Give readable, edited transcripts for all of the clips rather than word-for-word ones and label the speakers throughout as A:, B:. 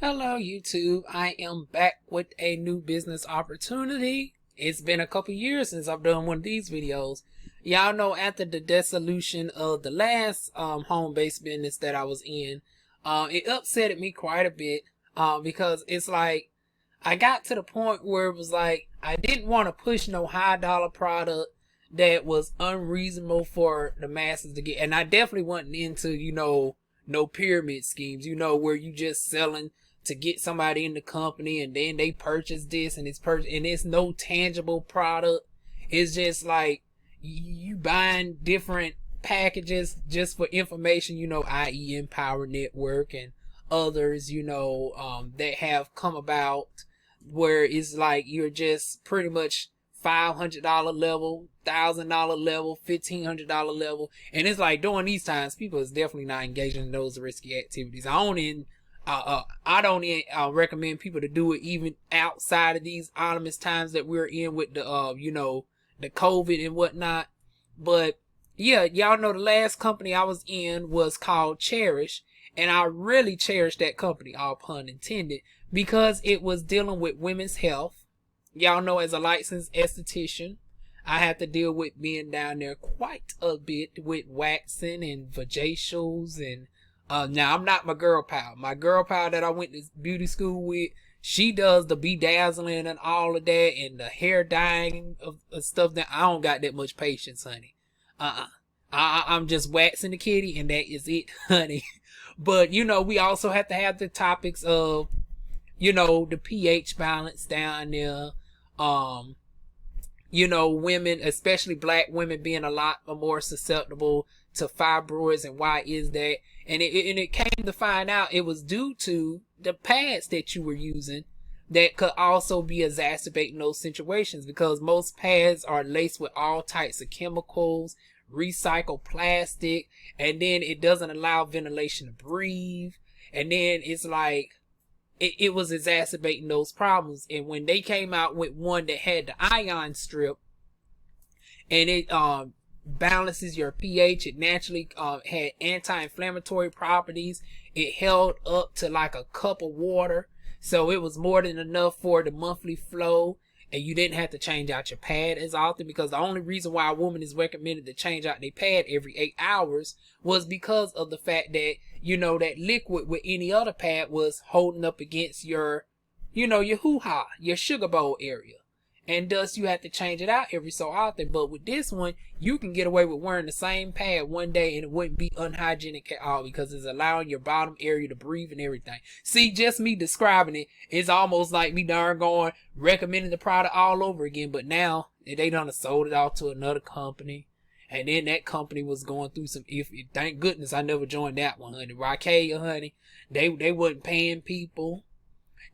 A: Hello YouTube, I am back with a new business opportunity. It's been a couple years since I've done one of these videos. Y'all know after the dissolution of the last home-based business that I was in, it upset me quite a bit because it's like I got to the point where it was like I didn't want to push no high dollar product that was unreasonable for the masses to get, and I definitely wasn't into no pyramid schemes, where you just selling to get somebody in the company and then they purchase this and it's no tangible product. It's just like you buying different packages just for information, i.e. Empower Network and others, that have come about where it's like you're just pretty much $500 level, $1,000 level, $1,500 level, and it's like during these times, people is definitely not engaging in those risky activities. I don't recommend people to do it even outside of these ominous times that we're in with the the COVID and whatnot. But yeah, y'all know the last company I was in was called Cherish, and I really cherished that company, all pun intended, because it was dealing with women's health. Y'all know, as a licensed esthetician, I have to deal with being down there quite a bit with waxing and vajacials and now I'm not my girl pal. My girl pal that I went to beauty school with, she does the bedazzling and all of that and the hair dyeing of stuff that I don't got that much patience, honey. I'm just waxing the kitty and that is it, honey. But we also have to have the topics of the pH balance down there. Women, especially black women, being a lot more susceptible to fibroids, and why is that? And it came to find out it was due to the pads that you were using that could also be exacerbating those situations, because most pads are laced with all types of chemicals, recycled plastic, and then it doesn't allow ventilation to breathe, and then it's like it was exacerbating those problems. And when they came out with one that had the ion strip and it balances your pH, it naturally had anti-inflammatory properties, it held up to like a cup of water, so it was more than enough for the monthly flow, and you didn't have to change out your pad as often, because the only reason why a woman is recommended to change out their pad every 8 hours was because of the fact that that liquid with any other pad was holding up against your your hoo-ha, your sugar bowl area, and thus you have to change it out every so often. But with this one, you can get away with wearing the same pad one day and it wouldn't be unhygienic at all, because it's allowing your bottom area to breathe and everything. See, just me describing it is almost like me darn going recommending the product all over again. But now they done sold it off to another company, and then that company was going through some thank goodness I never joined that one, honey. Raquel, honey, they wasn't paying people.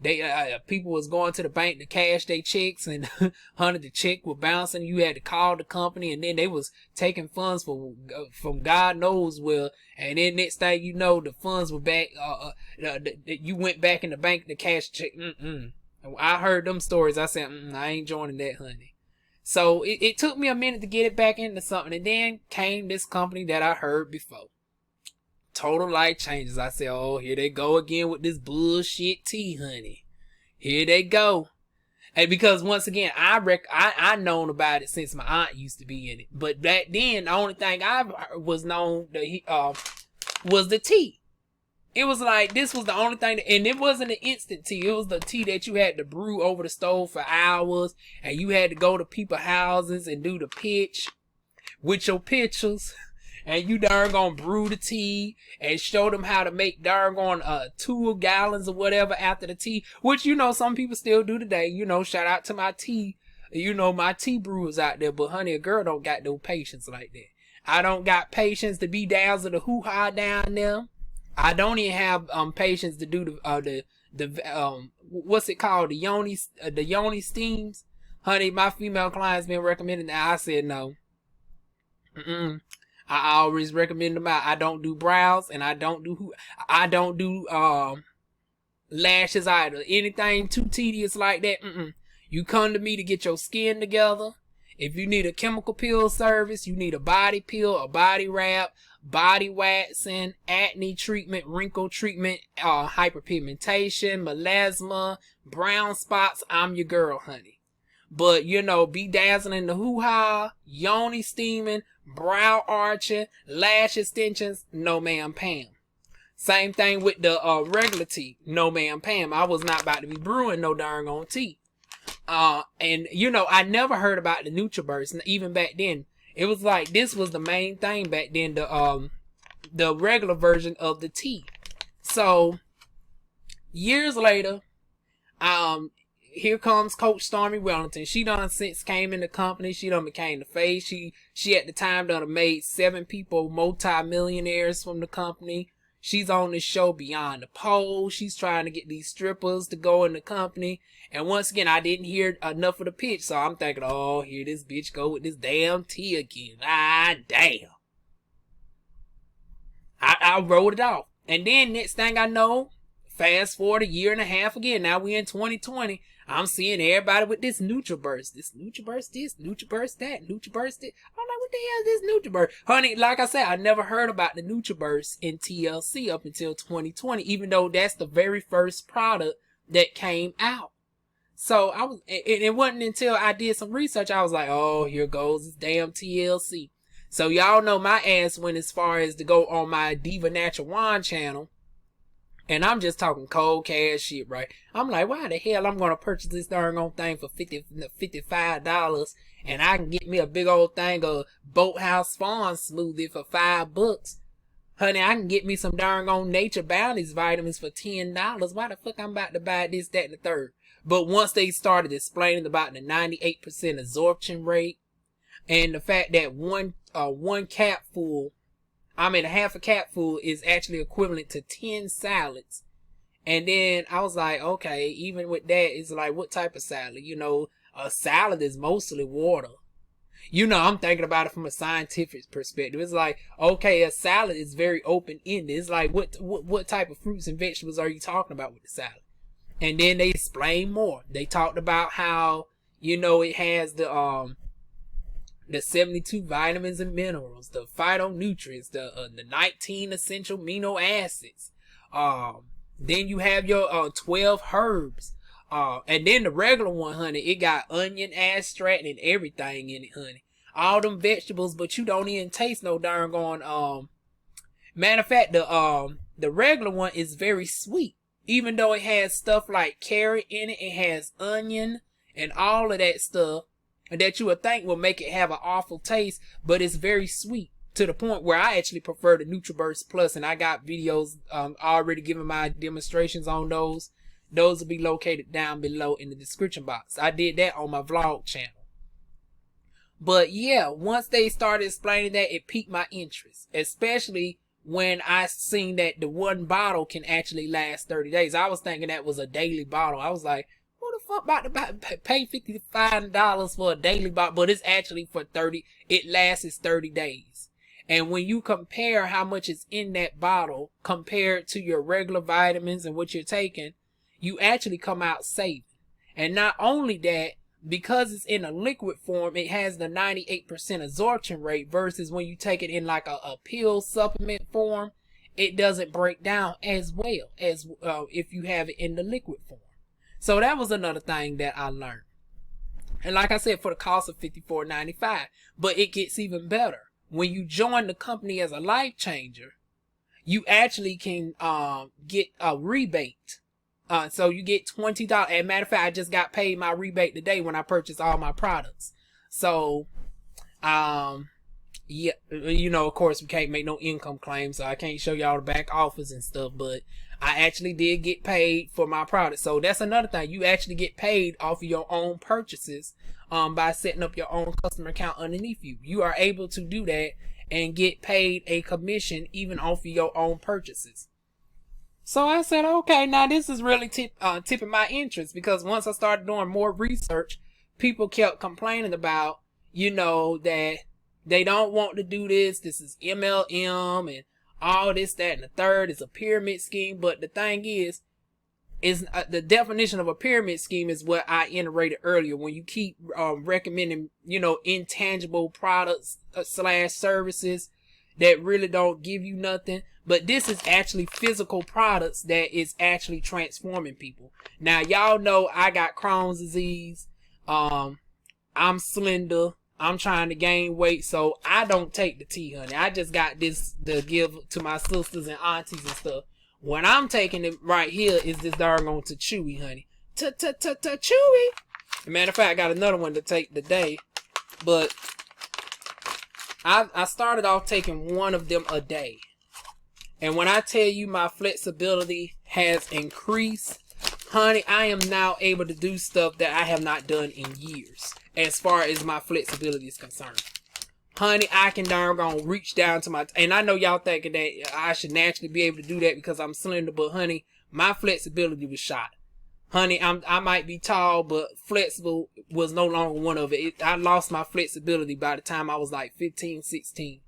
A: They people was going to the bank to cash their checks, and honey, the check was bouncing. You had to call the company, and then they was taking funds from God knows where. And then next thing you know, the funds were back. You went back in the bank to cash the check. I heard them stories. I said, I ain't joining that, honey. So it took me a minute to get it back into something, and then came this company that I heard before. Total life changes. I said, oh, here they go again with this bullshit tea, honey. Here they go. And because once again, I known about it since my aunt used to be in it. But back then, the only thing I was known was the tea. It was like, this was the only thing, and it wasn't an instant tea. It was the tea that you had to brew over the stove for hours, and you had to go to people's houses and do the pitch with your pictures. And you darn gonna brew the tea and show them how to make darn on 2 gallons or whatever after the tea, which some people still do today. Shout out to my tea, my tea brewers out there. But honey, a girl don't got no patience like that. I don't got patience to be down to the hoo-ha down there. I don't even have patience to do the what's it called, the yoni steams. Honey, my female clients been recommending that. I said no. I always recommend them out. I don't do brows, and I don't do lashes either. Anything too tedious like that. You come to me to get your skin together. If you need a chemical peel service, you need a body peel, a body wrap, body waxing, acne treatment, wrinkle treatment, hyperpigmentation, melasma, brown spots. I'm your girl, honey. But, you know, be dazzling the hoo-ha, yoni steaming, brow arching, lash extensions, no ma'am Pam. Same thing with the regular tea, no ma'am Pam. I was not about to be brewing no darn on tea. And, you know, I never heard about the NutriBurst, even back then. It was like, this was the main thing back then, the regular version of the tea. So, years later, here comes Coach Stormy Wellington. She done since came in the company. She done became the face. She at the time done made 7 people multi-millionaires from the company. She's on this show Beyond the Pole. She's trying to get these strippers to go in the company. And once again, I didn't hear enough of the pitch. So I'm thinking, oh, here this bitch go with this damn tea again. Ah, damn. I wrote it off. And then next thing I know, fast forward a year and a half again. Now we in 2020. I'm seeing everybody with this NutriBurst. This NutriBurst this, NutriBurst that, NutriBurst this. I'm like, what the hell is this NutriBurst? Honey, like I said, I never heard about the NutriBurst in TLC up until 2020, even though that's the very first product that came out. So it wasn't until I did some research, I was like, oh, here goes this damn TLC. So y'all know my ass went as far as to go on my Diva Natural Wand channel. And I'm just talking cold cash shit, right? I'm like, why the hell I'm going to purchase this darn old thing for $55 and I can get me a big old thing of Boathouse Farm smoothie for $5. Honey, I can get me some darn old Nature Bounties vitamins for $10. Why the fuck I'm about to buy this, that, and the third? But once they started explaining about the 98% absorption rate and the fact that one capful, a half a capful is actually equivalent to 10 salads. And then I was like, okay, even with that, it's like, what type of salad? You know, a salad is mostly water. You know, I'm thinking about it from a scientific perspective. It's like, okay, a salad is very open-ended. It's like, what type of fruits and vegetables are you talking about with the salad? And then they explained more. They talked about how, you know, it has the 72 vitamins and minerals, the phytonutrients, the 19 essential amino acids. Then you have your 12 herbs. And then the regular one, honey, it got onion, astracan, and everything in it, honey. All them vegetables, but you don't even taste no darn going. Matter of fact, the regular one is very sweet. Even though it has stuff like carrot in it, it has onion and all of that stuff that you would think will make it have an awful taste, but it's very sweet to the point where I actually prefer the NutriBurst Plus, and I got videos already giving my demonstrations on those. Those will be located down below in the description box. I did that on my vlog channel. But yeah, once they started explaining that, it piqued my interest, especially when I seen that the one bottle can actually last 30 days. I was thinking that was a daily bottle. I was like, who the fuck about to pay $55 for a daily bottle? But it's actually for 30. It lasts 30 days. And when you compare how much is in that bottle compared to your regular vitamins and what you're taking, you actually come out saving. And not only that, because it's in a liquid form, it has the 98% absorption rate versus when you take it in like a pill supplement form, it doesn't break down as well as if you have it in the liquid form. So that was another thing that I learned. And like I said, for the cost of $54.95, but it gets even better. When you join the company as a life changer, you actually can get a rebate. So you get $20. As a matter of fact, I just got paid my rebate today when I purchased all my products. So, yeah, you know, of course, we can't make no income claims, so I can't show y'all the back office and stuff, but I actually did get paid for my products. So that's another thing. You actually get paid off of your own purchases by setting up your own customer account underneath you. You are able to do that and get paid a commission even off of your own purchases. So I said, okay, now this is really tipping my interest, because once I started doing more research, people kept complaining about, you know, that they don't want to do this. This is MLM and all this, that, and the third is a pyramid scheme. But the thing is the definition of a pyramid scheme is what I iterated earlier. When you keep recommending, you know, intangible products / services that really don't give you nothing. But this is actually physical products that is actually transforming people. Now, y'all know I got Crohn's disease. I'm slender. I'm trying to gain weight, so I don't take the tea, honey. I just got this to give to my sisters and aunties and stuff. What I'm taking it right here is this doggone Chewy, honey. Chewy. Matter of fact, I got another one to take today, but I started off taking one of them a day. And when I tell you my flexibility has increased, honey, I am now able to do stuff that I have not done in years as far as my flexibility is concerned. Honey, I can darn reach down to my... And I know y'all thinking that I should naturally be able to do that because I'm slender, but honey, my flexibility was shot. Honey, I might be tall, but flexible was no longer one of it. I lost my flexibility by the time I was like 15, 16.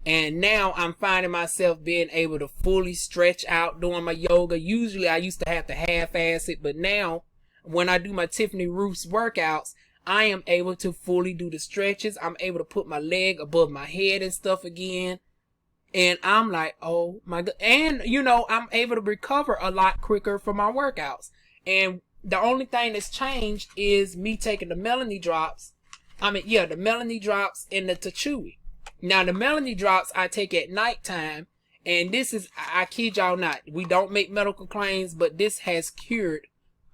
A: And now I'm finding myself being able to fully stretch out doing my yoga. Usually I used to have to half-ass it, but now when I do my Tiffany Roofs workouts, I am able to fully do the stretches. I'm able to put my leg above my head and stuff again. And I'm like, oh my God. And, you know, I'm able to recover a lot quicker from my workouts. And the only thing that's changed is me taking the Melanie drops. The Melanie drops and the Chewy. Now, the Melanie drops I take at nighttime, and this is, I kid y'all not, we don't make medical claims, but this has cured,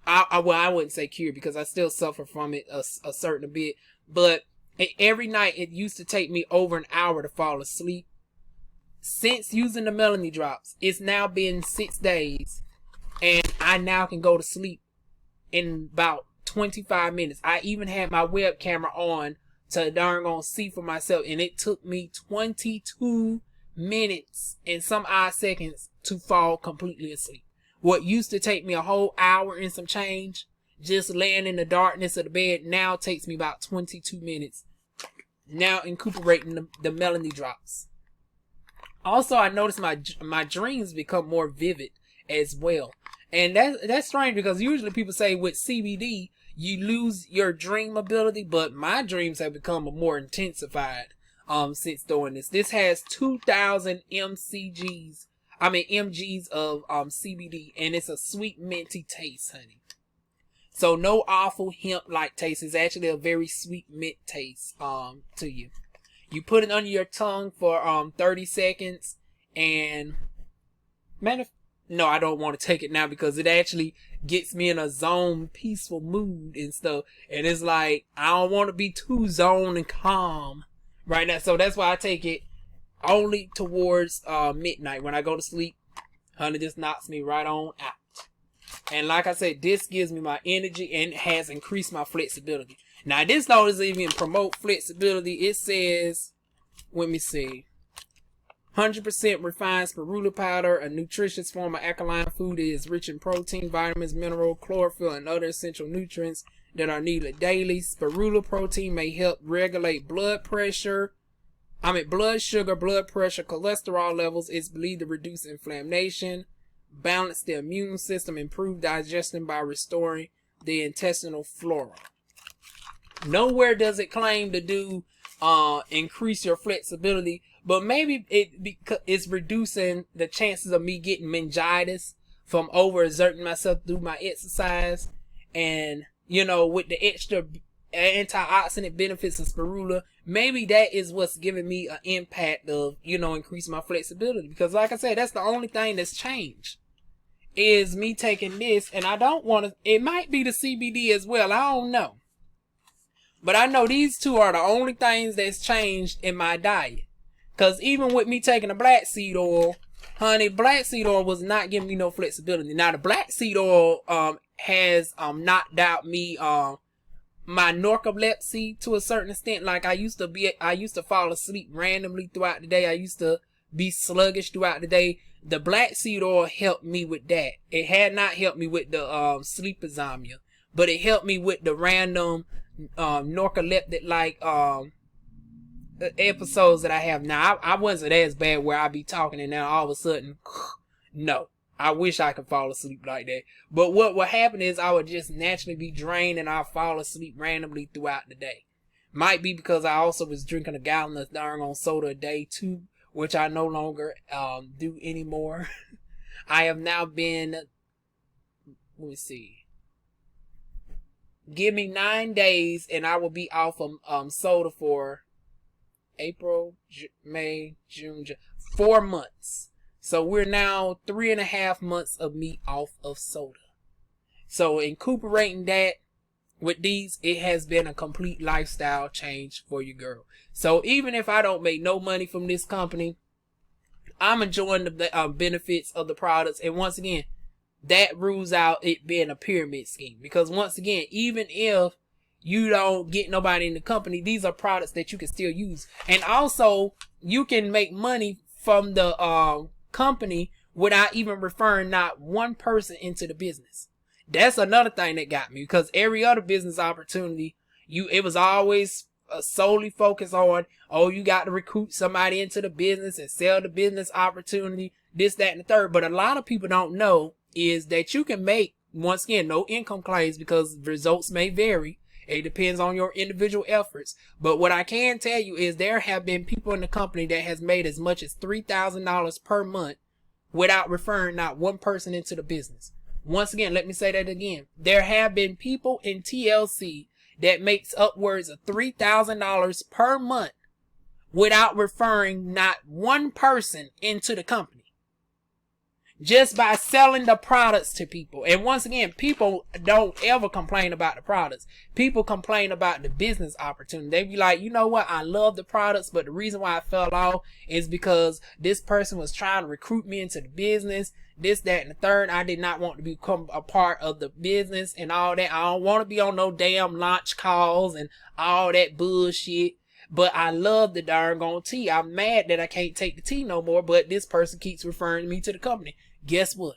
A: I wouldn't say cured because I still suffer from it a certain bit, but every night it used to take me over an hour to fall asleep. Since using the Melanie drops, it's now been 6 days, and I now can go to sleep in about 25 minutes. I even had my web camera on to darn gonna see for myself, and it took me 22 minutes and some odd seconds to fall completely asleep. What used to take me a whole hour and some change, just laying in the darkness of the bed, now takes me about 22 minutes. Now incorporating the Melanie drops. Also, I noticed my dreams become more vivid as well, and that's strange because usually people say with CBD you lose your dream ability, but my dreams have become more intensified since doing this. This has 2,000 mgs of CBD, and it's a sweet minty taste, honey. So no awful hemp like taste. It's actually a very sweet mint taste to you. You put it under your tongue for 30 seconds, and no, I don't want to take it now because it actually gets me in a zone, peaceful mood and stuff. And it's like, I don't want to be too zoned and calm right now. So that's why I take it only towards midnight. When I go to sleep, honey, this knocks me right on out. And like I said, this gives me my energy and has increased my flexibility. Now, this doesn't even promote flexibility. It says, let me see. 100% refined spirulina powder, a nutritious form of alkaline food. It is rich in protein, vitamins, mineral, chlorophyll, and other essential nutrients that are needed daily. Spirulina protein may help regulate blood sugar, blood pressure, cholesterol levels. It's believed to reduce inflammation, balance the immune system, improve digestion by restoring the intestinal flora. Nowhere does it claim to do increase your flexibility, but maybe it's reducing the chances of me getting meningitis from overexerting myself through my exercise. And, you know, with the extra antioxidant benefits of spirulina, maybe that is what's giving me an impact of, you know, increasing my flexibility. Because like I said, that's the only thing that's changed is me taking this. And I don't want to, it might be the CBD as well, I don't know. But I know these two are the only things that's changed in my diet. Because even with me taking the black seed oil, honey, black seed oil was not giving me no flexibility. Now, the black seed oil has knocked out me my narcolepsy to a certain extent. Like I used to fall asleep randomly throughout the day. I used to be sluggish throughout the day. The black seed oil helped me with that. It had not helped me with the sleep insomnia, but it helped me with the random narcoleptic like episodes that I have now. I wasn't as bad where I be talking and now all of a sudden, no. I wish I could fall asleep like that. But what would happen is I would just naturally be drained and I'll fall asleep randomly throughout the day. Might be because I also was drinking a gallon of darn on soda a day too, which I no longer do anymore. I have now been, let me see, give me 9 days and I will be off of soda for April, May, June, 4 months. So we're now 3.5 months of me off of soda. So incorporating that with these, it has been a complete lifestyle change for your girl. So even if I don't make no money from this company, I'm enjoying the benefits of the products. And once again, that rules out it being a pyramid scheme. Because once again, even if you don't get nobody in the company, these are products that you can still use. And also, you can make money from the company without even referring not one person into the business. That's another thing that got me, because every other business opportunity, it was always solely focused on, oh, you got to recruit somebody into the business and sell the business opportunity, this, that, and the third. But a lot of people don't know is that you can make, once again, no income claims, because results may vary. It depends on your individual efforts. But what I can tell you is there have been people in the company that has made as much as $3,000 per month without referring not one person into the business. Once again, let me say that again. There have been people in TLC that makes upwards of $3,000 per month without referring not one person into the company. Just by selling the products to people. And once again, people don't ever complain about the products. People complain about the business opportunity. They be like, you know what? I love the products, but the reason why I fell off is because this person was trying to recruit me into the business. This, that, and the third. I did not want to become a part of the business and all that. I don't want to be on no damn launch calls and all that bullshit. But I love the darn gone tea. I'm mad that I can't take the tea no more, but this person keeps referring me to the company. Guess what?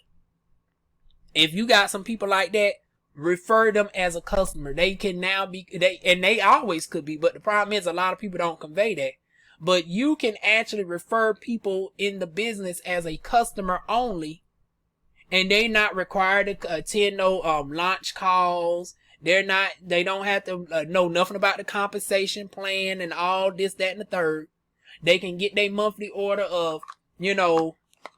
A: If you got some people like that, refer them as a customer. They can now be, they always could be, but the problem is a lot of people don't convey that. But you can actually refer people in the business as a customer only, and they're not required to attend no launch calls. They don't have to know nothing about the compensation plan and all this, that, and the third. They can get their monthly order of,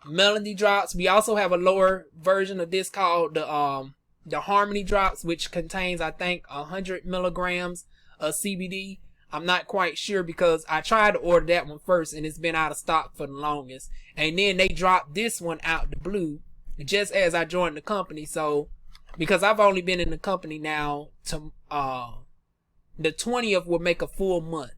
A: Melody Drops. We also have a lower version of this called the Harmony Drops, which contains, I think, 100 milligrams of CBD. I'm not quite sure because I tried to order that one first and it's been out of stock for the longest. And then they dropped this one out the blue just as I joined the company. So, because I've only been in the company now to the 20th will make a full month.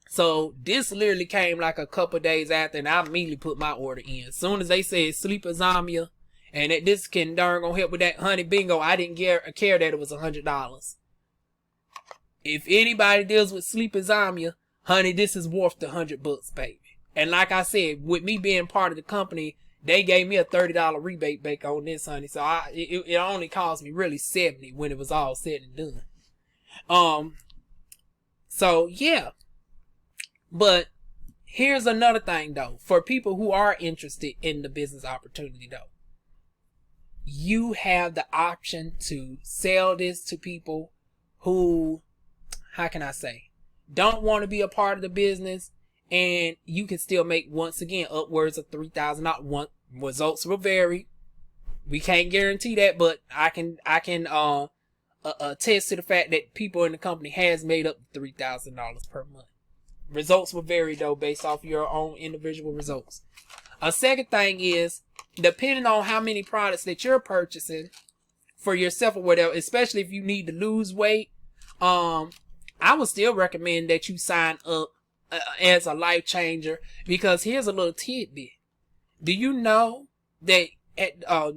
A: So this literally came like a couple days after, and I immediately put my order in. As soon as they said Sleepazomia and that this can darn gonna help with that honey bingo, I didn't care that it was $100. If anybody deals with Sleepazomia, honey, this is worth the $100, baby. And like I said, with me being part of the company, they gave me a $30 rebate back on this, honey. So it only cost me really $70 when it was all said and done. So yeah. But here's another thing though, for people who are interested in the business opportunity though. You have the option to sell this to people who, how can I say, don't want to be a part of the business, and you can still make, once again, upwards of $3,000. Results will vary. We can't guarantee that, but I can attest to the fact that people in the company has made up $3,000 per month. Results will vary though based off your own individual results. A second thing is, depending on how many products that you're purchasing for yourself or whatever, especially if you need to lose weight, I would still recommend that you sign up as a life changer, because here's a little tidbit. Do you know that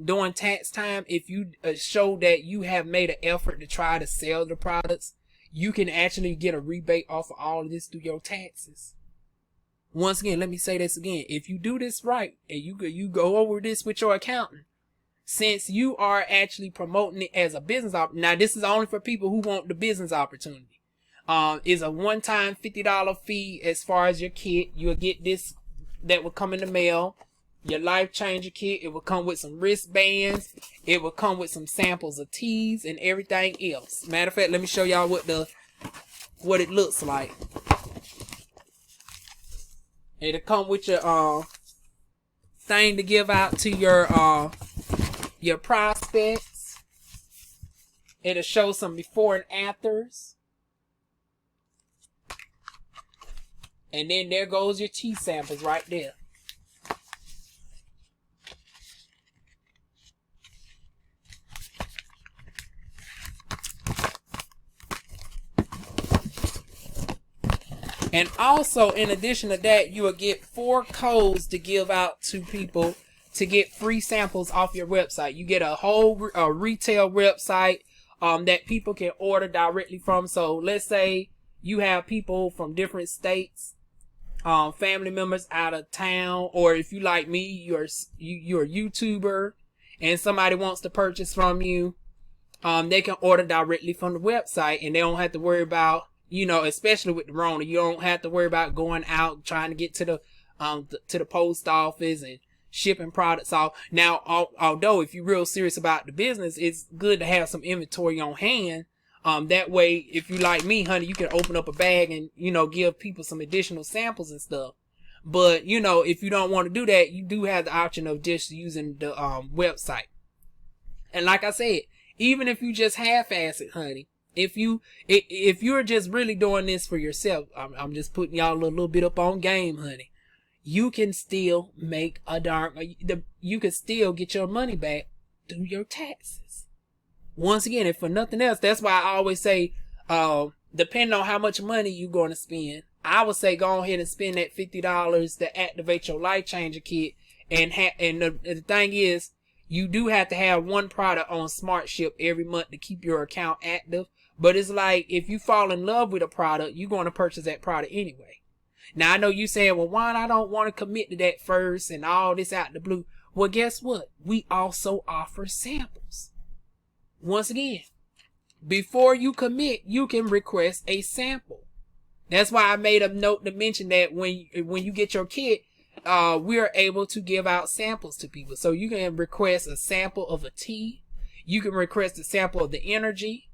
A: during tax time, if you show that you have made an effort to try to sell the products, you can actually get a rebate off of all of this through your taxes? Once again, let me say this again. If you do this right and you go over this with your accountant, since you are actually promoting it as a business opportunity, now this is only for people who want the business opportunity. Is a one-time $50 fee as far as your kit. You'll get this that will come in the mail. Your life changer kit. It will come with some wristbands. It will come with some samples of teas and everything else. Matter of fact, let me show y'all what it looks like. It'll come with your thing to give out to your prospects. It'll show some before and afters. And then there goes your tea samples right there. And also, in addition to that, you will get 4 codes to give out to people to get free samples off your website. You get a whole retail website that people can order directly from. So let's say you have people from different states, family members out of town, or if you like me, you're a YouTuber and somebody wants to purchase from you, they can order directly from the website, and they don't have to worry about, you know, especially with the Rona, you don't have to worry about going out trying to get to the post office and shipping products off. Now, although if you're real serious about the business, it's good to have some inventory on hand. That way, if you like me, honey, you can open up a bag and, you know, give people some additional samples and stuff. But, you know, if you don't want to do that, you do have the option of just using the website. And like I said, even if you just half-ass it, honey, if you're just really doing this for yourself, I'm just putting y'all a little bit up on game, honey, you can still make you can still get your money back through your taxes. Once again, if for nothing else, that's why I always say, depending on how much money you're going to spend, I would say go ahead and spend that $50 to activate your Life Changer kit. And the thing is, you do have to have one product on SmartShip every month to keep your account active. But it's like, if you fall in love with a product, you're going to purchase that product anyway. Now, I know you saying, well, Juan, I don't want to commit to that first and all this out the blue. Well, guess what? We also offer samples. Once again, before you commit, you can request a sample. That's why I made a note to mention that when you get your kit, we are able to give out samples to people. So you can request a sample of a tea. You can request a sample of the energy,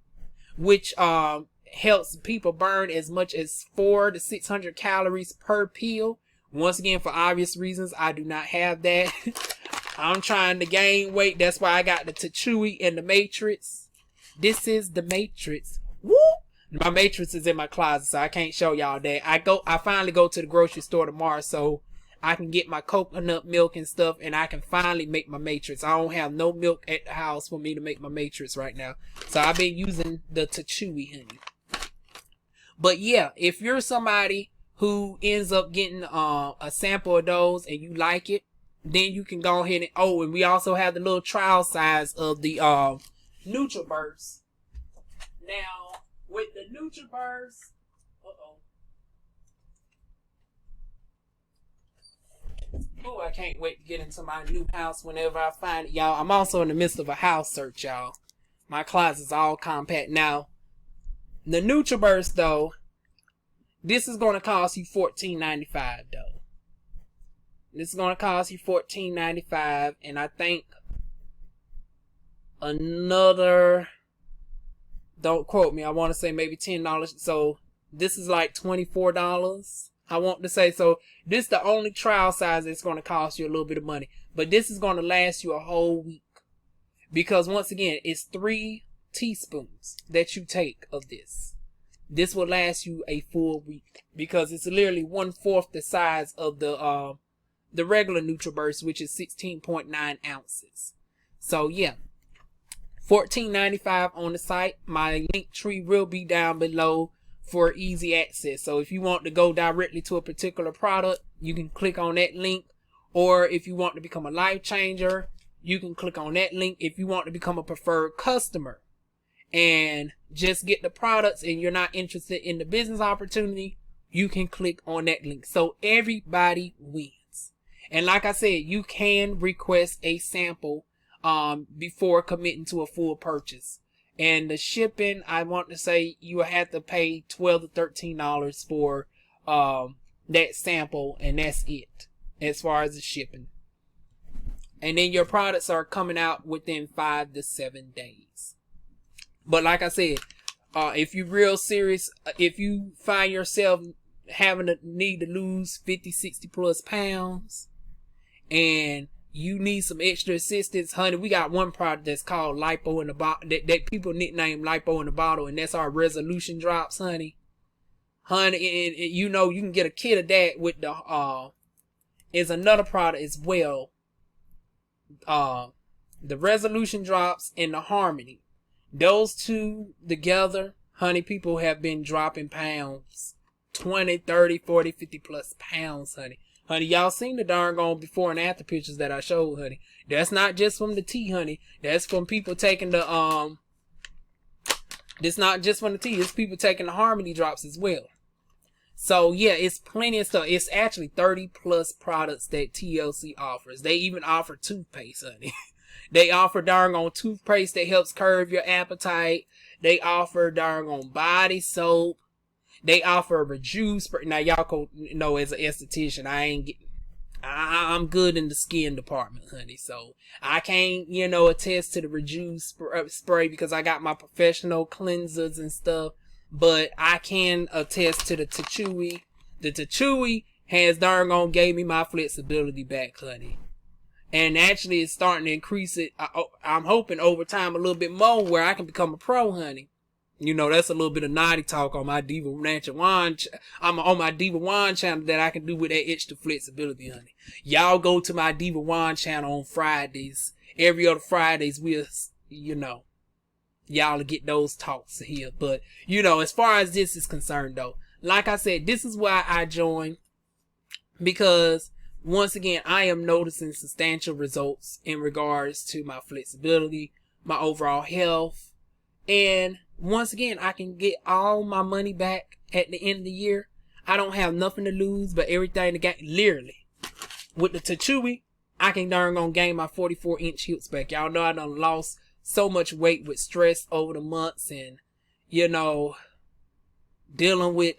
A: which helps people burn as much as 400 to 600 calories per pill. Once again, for obvious reasons, I do not have that. I'm trying to gain weight. That's why I got the Tachui and the Matrix. This is the Matrix. Woo! My Matrix is in my closet, so I can't show y'all that. I finally go to the grocery store tomorrow, so I can get my coconut milk and stuff, and I can finally make my Matrix. I don't have no milk at the house for me to make my Matrix right now. So I've been using the Tachui, honey. But yeah, if you're somebody who ends up getting a sample of those and you like it, then you can go ahead and we also have the little trial size of the NutriBurst. Now, with the NutriBurst, oh, I can't wait to get into my new house whenever I find it, y'all. I'm also in the midst of a house search, y'all. My closet's all compact. Now, the NutriBurst, though, this is going to cost you $14.95, though. This is going to cost you $14.95, and I think another, don't quote me, I want to say maybe $10. So this is like $24, I want to say. So this is the only trial size that's going to cost you a little bit of money. But this is going to last you a whole week. Because once again, it's 3 teaspoons that you take of this. This will last you a full week. Because it's literally 1/4 the size of the regular NutriBurst, which is 16.9 ounces. So yeah, $14.95 on the site. My link tree will be down below for easy access. So if you want to go directly to a particular product, you can click on that link. Or if you want to become a Life Changer, you can click on that link. If you want to become a preferred customer and just get the products and you're not interested in the business opportunity, you can click on that link. So everybody wins. And like I said, you can request a sample before committing to a full purchase. And the shipping, I want to say you will have to pay $12 to $13 for that sample, and that's it as far as the shipping. And then your products are coming out within 5 to 7 days. But like I said, if you're real serious, if you find yourself having a need to lose 50, 60 plus pounds, and you need some extra assistance, honey, we got one product that's called Lipo in the bottle, that people nickname Lipo in the bottle, and that's our resolution drops, honey. Honey, and you know, you can get a kit of that with the, is another product as well. The resolution drops and the harmony. Those two together, honey, people have been dropping pounds. 20, 30, 40, 50 plus pounds, honey. Honey, y'all seen the darn gone before and after pictures that I showed, honey. That's not just from the tea, honey. That's from people taking the, it's not just from the tea. It's people taking the harmony drops as well. So yeah, it's plenty of stuff. It's actually 30 plus products that TLC offers. They even offer toothpaste, honey. They offer darn on toothpaste that helps curb your appetite. They offer darn on body soap. They offer a rejuice. Now y'all know, as an esthetician, I'm good in the skin department, honey. So I can't, attest to the rejuice spray because I got my professional cleansers and stuff. But I can attest to the Tachui. The Tachui has darn on gave me my flexibility back, honey. And actually it's starting to increase it. I'm hoping over time a little bit more where I can become a pro, honey. That's a little bit of naughty talk on my Diva Natural Wine. I'm on my Diva Wine channel that I can do with that extra flexibility, honey. Y'all go to my Diva Wine channel on Fridays. Every other Fridays, y'all get those talks here. But, as far as this is concerned, though, like I said, this is why I joined. Because, once again, I am noticing substantial results in regards to my flexibility, my overall health. And, once again, I can get all my money back at the end of the year. I don't have nothing to lose, but everything to gain. Literally. With the Tachui, I can darn gonna gain my 44-inch hips back. Y'all know I done lost so much weight with stress over the months and, dealing with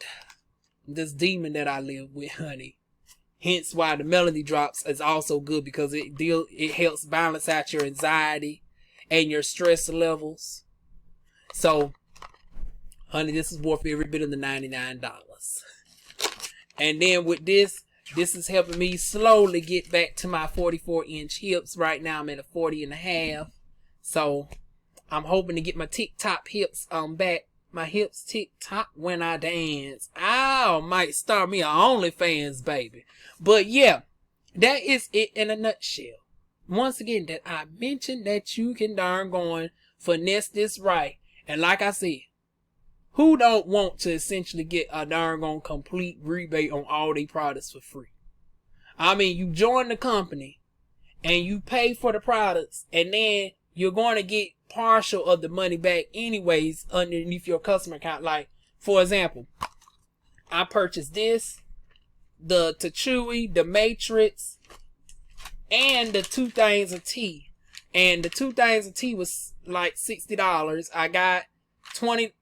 A: this demon that I live with, honey. Hence why the Melody Drops is also good because it helps balance out your anxiety and your stress levels. So, honey, this is worth every bit of the $99. And then with this is helping me slowly get back to my 44-inch hips. Right now I'm at a 40 and a half. So, I'm hoping to get my tick-tock hips back. My hips tick-tock when I dance. I might start me an OnlyFans, baby. But yeah, that is it in a nutshell. Once again, that I mentioned that you can darn going finesse this right. And like I said, who don't want to essentially get a darn gone complete rebate on all their products for free? I mean, you join the company and you pay for the products and then you're going to get partial of the money back anyways underneath your customer account. Like, for example, I purchased this, the Tachui, the Matrix, and the 2 things of tea. And the 2 things of tea was like $60. I got $40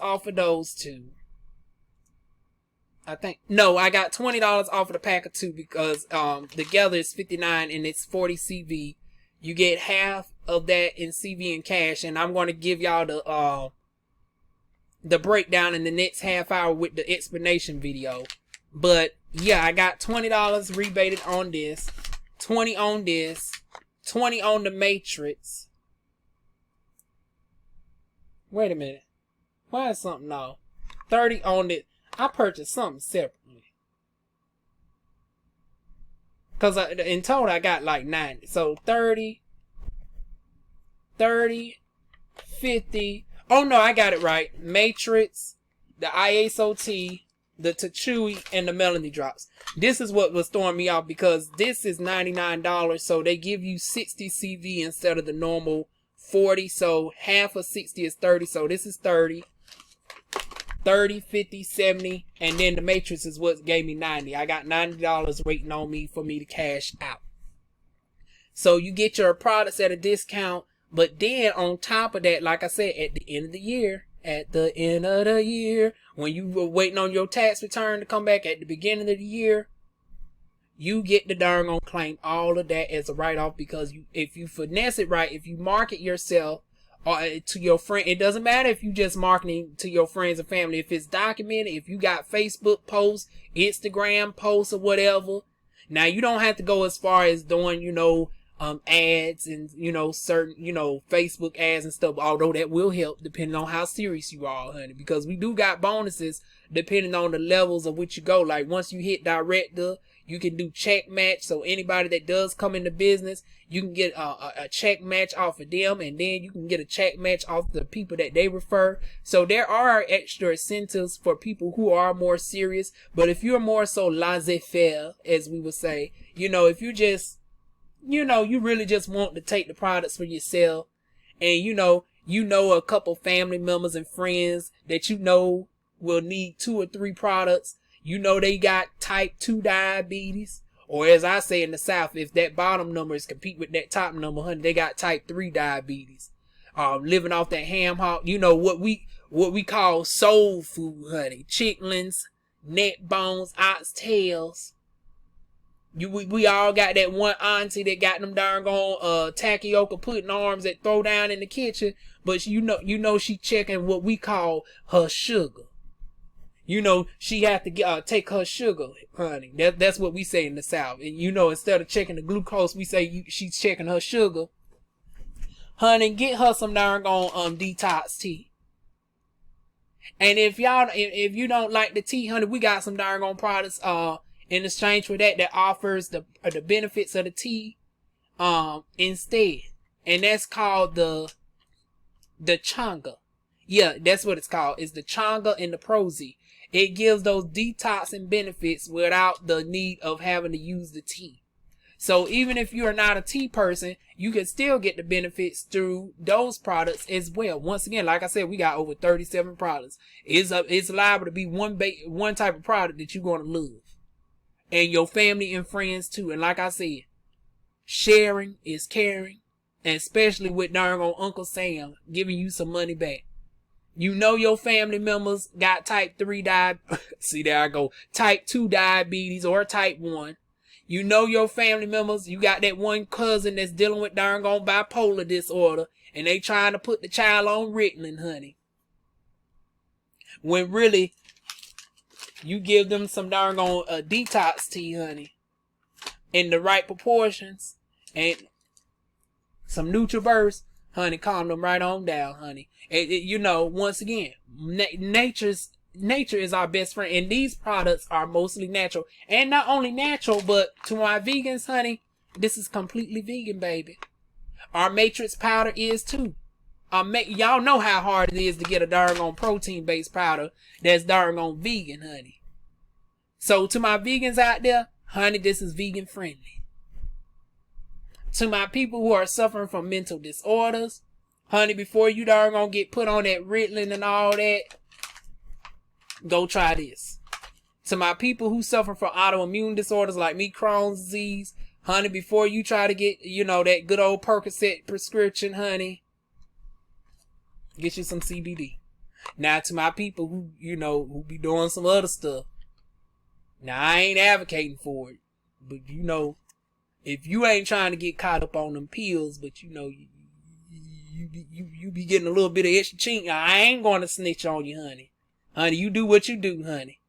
A: off of those two. I got $20 off of the pack of 2 because together it's $59 and it's 40 CV. You get half of that in CV and cash, and I'm going to give y'all the breakdown in the next half hour with the explanation video. But yeah, I got $20 rebated on this, 20 on this, 20 on the Matrix. Wait a minute. Why is something off? 30 on it. I purchased something separately. Because in total, I got like 90. So 30, 50. Oh no, I got it right. Matrix, the ISOT, the Tachui, and the Melody Drops. This is what was throwing me off because this is $99. So they give you 60 CV instead of the normal 40. So half of 60 is 30. So this is 30. 30, 50, 70, and then the Matrix is what gave me 90. I got $90 waiting on me for me to cash out. So you get your products at a discount, but then on top of that, like I said, at the end of the year, when you were waiting on your tax return to come back at the beginning of the year, you get the darn on claim all of that as a write-off because if you finesse it right, if you market yourself to your friend. It doesn't matter if you just marketing to your friends and family. If it's documented, if you got Facebook posts, Instagram posts, or whatever. Now you don't have to go as far as doing, ads and, certain, Facebook ads and stuff, although that will help depending on how serious you are, honey, because we do got bonuses depending on the levels of which you go. Like once you hit director, you can do check match. So anybody that does come into business, you can get a check match off of them, and then you can get a check match off the people that they refer. So there are extra incentives for people who are more serious. But if you're more so laissez-faire, as we would say, if you just, you really just want to take the products for yourself, and a couple family members and friends that will need 2 or 3 products. They got type 2 diabetes, or as I say in the South, if that bottom number is compete with that top number, honey, they got type 3 diabetes. Living off that ham hock, what we call soul food, honey, chitlins, neck bones, ox tails. We all got that one auntie that got them darn gone tapioca pudding arms that throw down in the kitchen, but she checking what we call her sugar. She have to take her sugar, honey. That's what we say in the South. And instead of checking the glucose, we say she's checking her sugar. Honey, get her some darn gone detox tea. And if you don't like the tea, honey, we got some darn gone products in exchange for that offers the benefits of the tea instead. And that's called the Changa. Yeah, that's what it's called. It's the Changa and the Prozi. It gives those detoxing benefits without the need of having to use the tea. So even if you're not a tea person, you can still get the benefits through those products as well. Once again, like I said, we got over 37 products. It's liable to be one type of product that you're going to love. And your family and friends too. And like I said, sharing is caring. And especially with darn on Uncle Sam giving you some money back. Your family members got type 3 see, there I go. Type 2 diabetes or type 1. Your family members, you got that one cousin that's dealing with darn gone bipolar disorder, and they trying to put the child on Ritalin, honey. When really, you give them some darn gone detox tea, honey, in the right proportions, and some NutriBurst, honey, calm them right on down, honey. Once again, nature is our best friend, and these products are mostly natural. And not only natural, but to my vegans, honey, this is completely vegan, baby. Our matrix powder is too. Y'all know how hard it is to get a darn on protein-based powder that's darn on vegan, honey. So to my vegans out there, honey, this is vegan friendly. To my people who are suffering from mental disorders, honey, before you darn gonna get put on that Ritalin and all that, go try this. To my people who suffer from autoimmune disorders like me, Crohn's disease, honey, before you try to get, that good old Percocet prescription, honey, get you some CBD. Now, to my people who be doing some other stuff, now I ain't advocating for it, but if you ain't trying to get caught up on them pills, but you be getting a little bit of extra chink, I ain't going to snitch on you, honey. Honey, you do what you do, honey.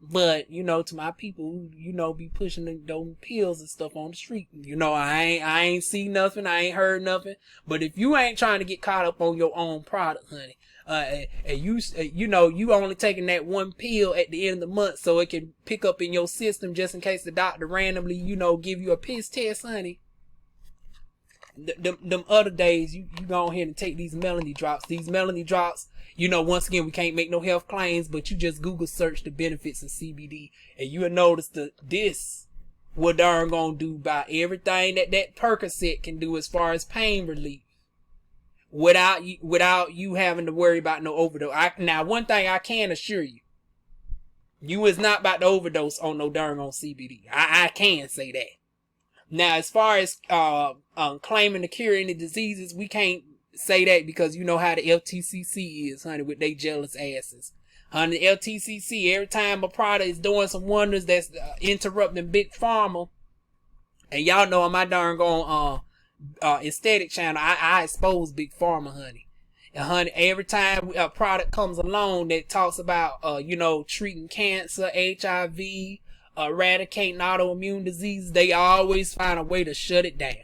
A: But, to my people who, be pushing those pills and stuff on the street, I ain't seen nothing, I ain't heard nothing. But if you ain't trying to get caught up on your own product, honey, and you only taking that one pill at the end of the month so it can pick up in your system just in case the doctor randomly, give you a piss test, honey. Them other days, you go ahead and take these Melanie drops. These Melanie drops, once again, we can't make no health claims, but you just Google search the benefits of CBD, and you'll notice this what darn gonna do by everything that Percocet can do as far as pain relief, without you having to worry about no overdose. Now, one thing I can assure you, you is not about to overdose on no darn on CBD. I can say that. Now, as far as claiming to cure any diseases, we can't say that because you know how the FTCC is, honey, with they jealous asses. Honey, the FTCC, every time a product is doing some wonders that's interrupting Big Pharma, and y'all know on my darn gone aesthetic channel, I expose Big Pharma, honey. And honey, every time a product comes along that talks about, you know, treating cancer, HIV, eradicating autoimmune diseases, they always find a way to shut it down.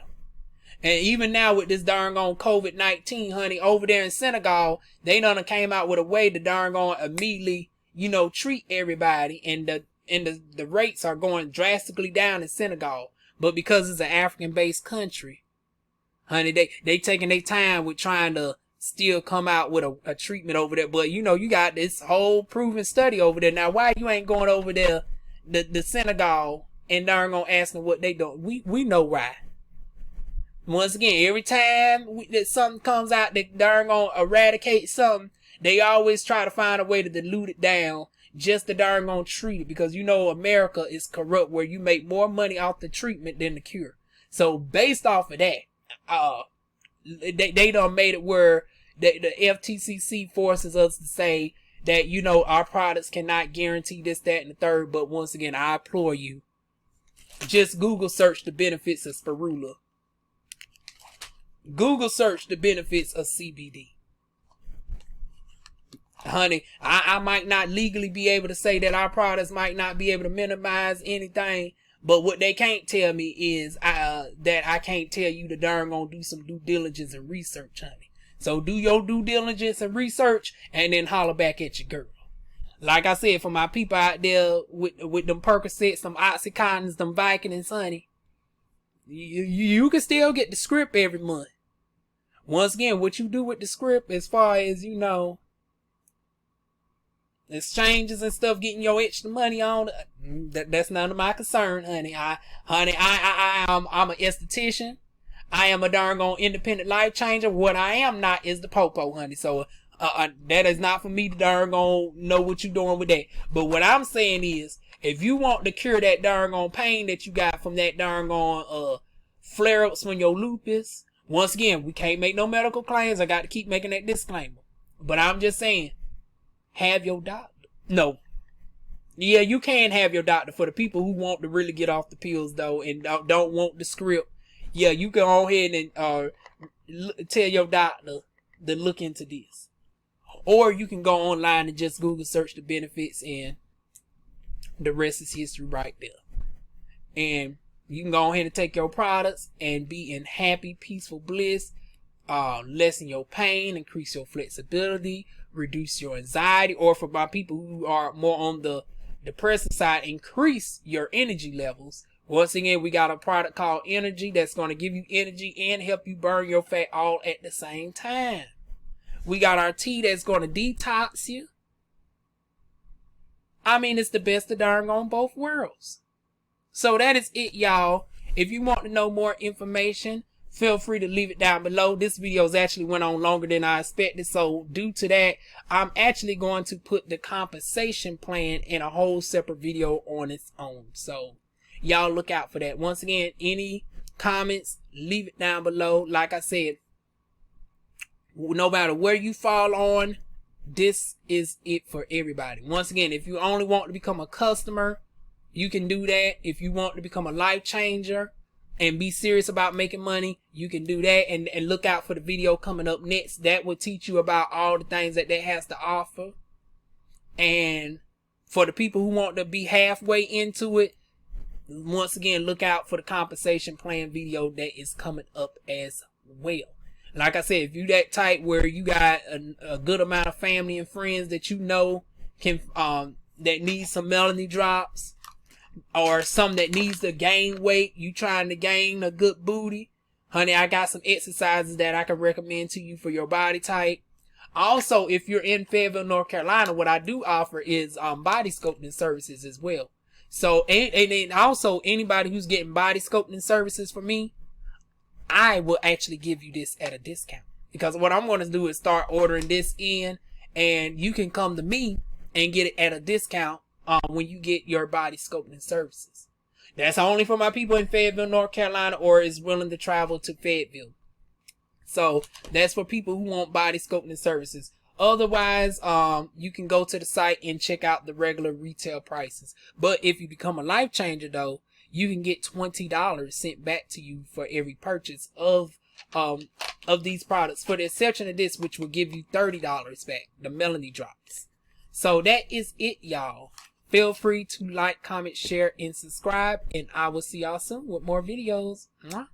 A: And even now with this darn on COVID-19, honey, over there in Senegal, they done came out with a way to darn on immediately, you know, treat everybody, and the rates are going drastically down in Senegal. But because it's an African-based country, honey, they taking their time with trying to still come out with a treatment over there. But you know, you got this whole proven study over there. Now, why you ain't going over there, the Senegal, and darn on asking what they doing? We know why. Once again, every time that something comes out that darn gonna eradicate something, they always try to find a way to dilute it down just to darn gonna treat it, because you know America is corrupt, where you make more money off the treatment than the cure. So based off of that, they done made it where the FTCC forces us to say that, you know, our products cannot guarantee this, that, and the third. But once again, I implore you, just Google search the benefits of spirulina. Google search the benefits of CBD. Honey, I might not legally be able to say that our products might not be able to minimize anything, but what they can't tell me is that I can't tell you to darn gonna do some due diligence and research, honey. So do your due diligence and research, and then holler back at your girl. Like I said, for my people out there with them Percocets, them Oxycontins, them Vicodins, honey, you can still get the script every month. Once again, what you do with the script, as far as, you know, exchanges and stuff, getting your extra money on, that's none of my concern, honey. I'm an esthetician. I am a darn gone independent life changer. What I am not is the popo, honey. So that is not for me to darn gone know what you're doing with that. But what I'm saying is, if you want to cure that darn gone pain that you got from that darn gone flare-ups from your lupus, once again, we can't make no medical claims. I got to keep making that disclaimer. But I'm just saying, have your doctor. No. Yeah, you can have your doctor. For the people who want to really get off the pills, though, and don't want the script, yeah, you can go ahead and tell your doctor to look into this. Or you can go online and just Google search the benefits, and the rest is history right there. And you can go ahead and take your products and be in happy, peaceful bliss, lessen your pain, increase your flexibility, reduce your anxiety, or for my people who are more on the depressive side, increase your energy levels. Once again, we got a product called Energy that's going to give you energy and help you burn your fat all at the same time. We got our tea that's going to detox you. I mean, it's the best of darn on both worlds. So that is it, y'all. If you want to know more information, feel free to leave it down below. This video has actually went on longer than I expected. So due to that, I'm actually going to put the compensation plan in a whole separate video on its own. So y'all look out for that. Once again, any comments, leave it down below. Like I said, no matter where you fall on, this is it for everybody. Once again, if you only want to become a customer, you can do that. If you want to become a life changer and be serious about making money, you can do that. And look out for the video coming up next. That will teach you about all the things that has to offer. And for the people who want to be halfway into it, once again, look out for the compensation plan video that is coming up as well. Like I said, if you that type where you got a good amount of family and friends that you know can that need some melanie drops, or some that needs to gain weight, you trying to gain a good booty, honey, I got some exercises that I can recommend to you for your body type. Also, if you're in Fayetteville, North Carolina, what I do offer is body sculpting services as well. So and also anybody who's getting body sculpting services from me, I will actually give you this at a discount, because what I'm going to do is start ordering this in, and you can come to me and get it at a discount when you get your body sculpting services. That's only for my people in Fayetteville, North Carolina, or is willing to travel to Fayetteville. So that's for people who want body sculpting services. Otherwise, you can go to the site and check out the regular retail prices. But if you become a life changer, though, you can get $20 sent back to you for every purchase of of these products, for the exception of this, which will give you $30 back, the Melanie Drops. So that is it, y'all. Feel free to like, comment, share, and subscribe, and I will see y'all soon with more videos. Mwah.